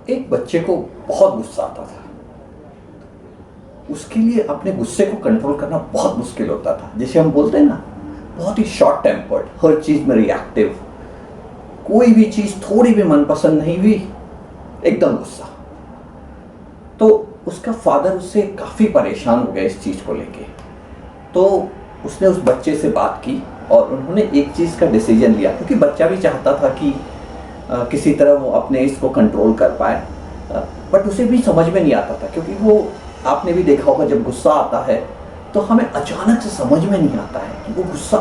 एक बच्चे को बहुत गुस्सा आता था। उसके लिए अपने गुस्से को कंट्रोल करना बहुत मुश्किल होता था। जैसे हम बोलते हैं ना, बहुत ही शॉर्ट टेम्पर्ड, हर चीज़ में रिएक्टिव, कोई भी चीज़ थोड़ी भी मनपसंद नहीं हुई एकदम गुस्सा। तो उसका फादर उससे काफ़ी परेशान हो गया इस चीज़ को लेके। तो उसने उस बच्चे से बात की और उन्होंने एक चीज़ का डिसीजन लिया, क्योंकि बच्चा भी चाहता था कि किसी तरह वो अपने इसको कंट्रोल कर पाए, बट उसे भी समझ में नहीं आता था। क्योंकि वो, आपने भी देखा होगा, जब गुस्सा आता है तो हमें अचानक से समझ में नहीं आता है कि वो गुस्सा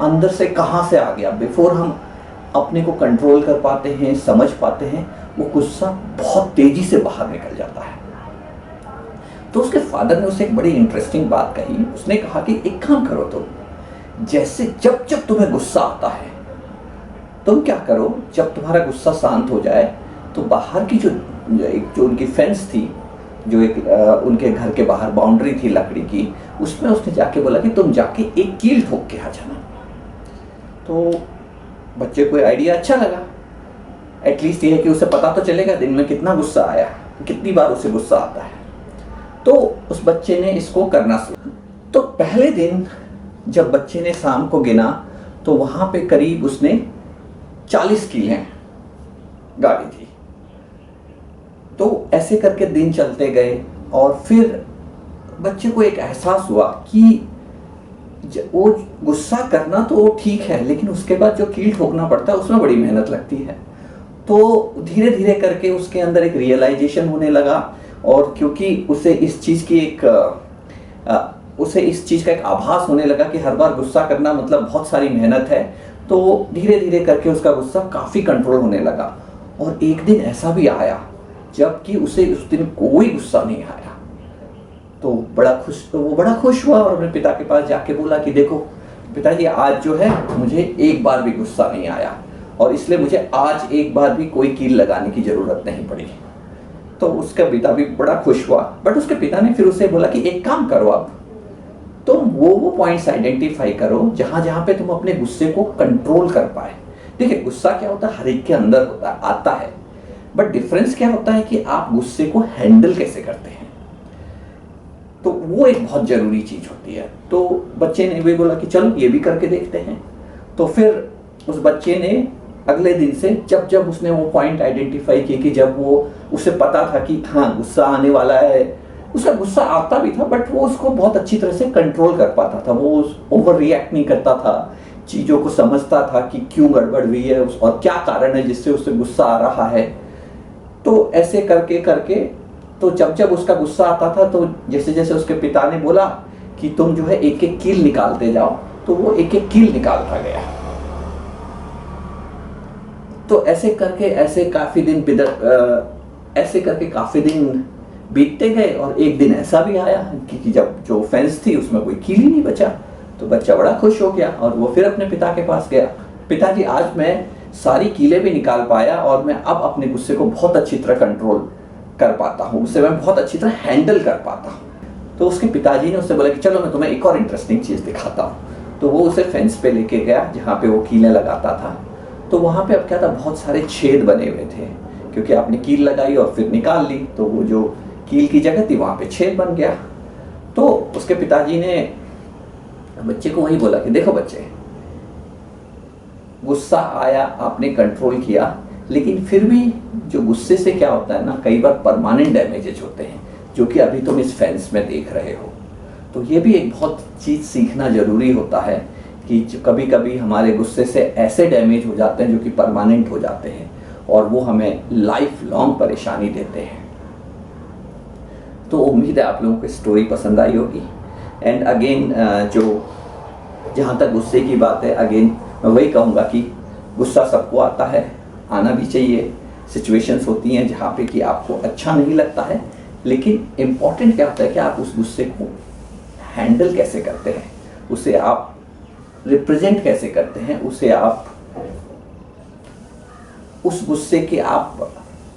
अंदर से कहाँ से आ गया। बिफोर हम अपने को कंट्रोल कर पाते हैं, समझ पाते हैं, वो गुस्सा बहुत तेज़ी से बाहर निकल जाता है। तो उसके फादर ने उसे एक बड़ी इंटरेस्टिंग बात कही। उसने कहा कि एक काम करो तुम, जैसे जब जब तुम्हें गुस्सा आता है, तुम क्या करो, जब तुम्हारा गुस्सा शांत हो जाए तो बाहर की जो उनकी फेंस थी, जो एक उनके घर के बाहर बाउंड्री थी लकड़ी की, उसमें उसने जाके बोला कि तुम जाके एक कील ठोक के आ जाना। तो बच्चे को आइडिया अच्छा लगा। एटलीस्ट ये है कि उसे पता तो चलेगा दिन में कितना गुस्सा आया, कितनी बार उसे गुस्सा आता है। तो उस बच्चे ने इसको करना सीखा। तो पहले दिन जब बच्चे ने शाम को गिना तो वहाँ पे करीब उसने 40 कीलें गाड़ी थी। तो ऐसे करके दिन चलते गए और फिर बच्चे को एक एहसास हुआ कि वो गुस्सा करना तो ठीक है, लेकिन उसके बाद जो कील ठोकना पड़ता है उसमें बड़ी मेहनत लगती है। तो धीरे धीरे करके उसके अंदर एक रियलाइजेशन होने लगा, और क्योंकि उसे इस चीज़ का एक आभास होने लगा कि हर बार गुस्सा करना मतलब बहुत सारी मेहनत है, तो धीरे धीरे करके उसका गुस्सा काफ़ी कंट्रोल होने लगा। और एक दिन ऐसा भी आया जबकि उसे उस दिन कोई गुस्सा नहीं आया। तो वो बड़ा खुश हुआ और अपने पिता के पास जाके बोला कि देखो पिताजी, आज जो है मुझे एक बार भी गुस्सा नहीं आया, और इसलिए मुझे आज एक बार भी कोई कील लगाने की ज़रूरत नहीं पड़ी। तो उसका पिता भी बड़ा खुश हुआ। बट उसके पिता ने फिर उसे बोला कि एक काम करो, अब तुम वो पॉइंट्स आइडेंटिफाई करो जहाँ जहाँ पे तुम अपने गुस्से को कंट्रोल कर पाए। देखिए, गुस्सा क्या होता है, हर एक के अंदर होता है, आता है, बट डिफरेंस क्या होता है कि आप गुस्से को हैंडल कैसे करते हैं। तो वो एक बहुत ज़रूरी चीज़ होती है। तो बच्चे ने भी बोला कि चलो ये भी करके देखते हैं। तो फिर उस बच्चे ने अगले दिन से जब जब उसने वो पॉइंट आइडेंटिफाई किए कि जब वो, उसे पता था कि हाँ गुस्सा आने वाला है, उसका गुस्सा आता भी था बट वो उसको बहुत अच्छी तरह से कंट्रोल कर पाता था। वो ओवर रिएक्ट नहीं करता था, चीज़ों को समझता था कि क्यों गड़बड़ हुई है और क्या कारण है जिससे उसे गुस्सा आ रहा है। तो ऐसे करके करके तो जब जब उसका गुस्सा आता था तो जैसे जैसे उसके पिता ने बोला कि तुम जो है एक एक कील निकालते जाओ, तो वो एक एक कील निकालता गया। तो ऐसे करके काफ़ी दिन बीतते गए और एक दिन ऐसा भी आया कि जब जो फेंस थी उसमें कोई कील ही नहीं बचा। तो बच्चा बड़ा खुश हो गया और वो फिर अपने पिता के पास गया। पिताजी, आज मैं सारी कीलें भी निकाल पाया और मैं अब अपने गुस्से को बहुत अच्छी तरह कंट्रोल कर पाता हूँ, उसे मैं बहुत अच्छी तरह हैंडल कर पाता हूँ। तो उसके पिताजी ने उससे बोला कि चलो मैं तुम्हें एक और इंटरेस्टिंग चीज़ दिखाता हूँ। तो वो उसे फेंस पे लेके गया जहाँ पे वो कीलें लगाता था। तो वहाँ पे अब क्या था, बहुत सारे छेद बने हुए थे, क्योंकि आपने कील लगाई और फिर निकाल ली, तो वो जो कील की जगह थी वहाँ पे छेद बन गया। तो उसके पिताजी ने बच्चे को वही बोला कि देखो बच्चे, गुस्सा आया, आपने कंट्रोल किया, लेकिन फिर भी जो गुस्से से क्या होता है ना, कई बार परमानेंट डैमेजेस होते हैं, जो कि अभी तुम इस फेंस में देख रहे हो। तो ये भी एक बहुत चीज़ सीखना ज़रूरी होता है कि कभी कभी हमारे गुस्से से ऐसे डैमेज हो जाते हैं जो कि परमानेंट हो जाते हैं और वो हमें लाइफ लॉन्ग परेशानी देते हैं। तो उम्मीद है आप लोगों को स्टोरी पसंद आई होगी। एंड अगेन जहाँ तक गुस्से की बात है, अगेन मैं वही कहूँगा कि गुस्सा सबको आता है, आना भी चाहिए। सिचुएशंस होती हैं जहाँ पे कि आपको अच्छा नहीं लगता है, लेकिन इम्पॉर्टेंट क्या होता है कि आप उस गुस्से को हैंडल कैसे करते हैं, उसे आप रिप्रेजेंट कैसे करते हैं, उसे आप उस गुस्से के आप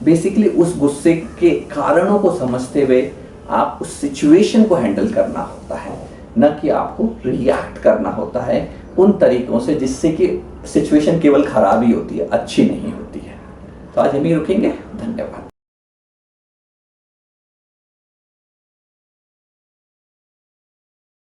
बेसिकली उस गुस्से के कारणों को समझते हुए आप उस सिचुएशन को हैंडल करना होता है, न कि आपको रिएक्ट करना होता है उन तरीकों से जिससे कि सिचुएशन केवल खराब ही होती है, अच्छी नहीं होती है। तो आज हम ही रुकेंगे।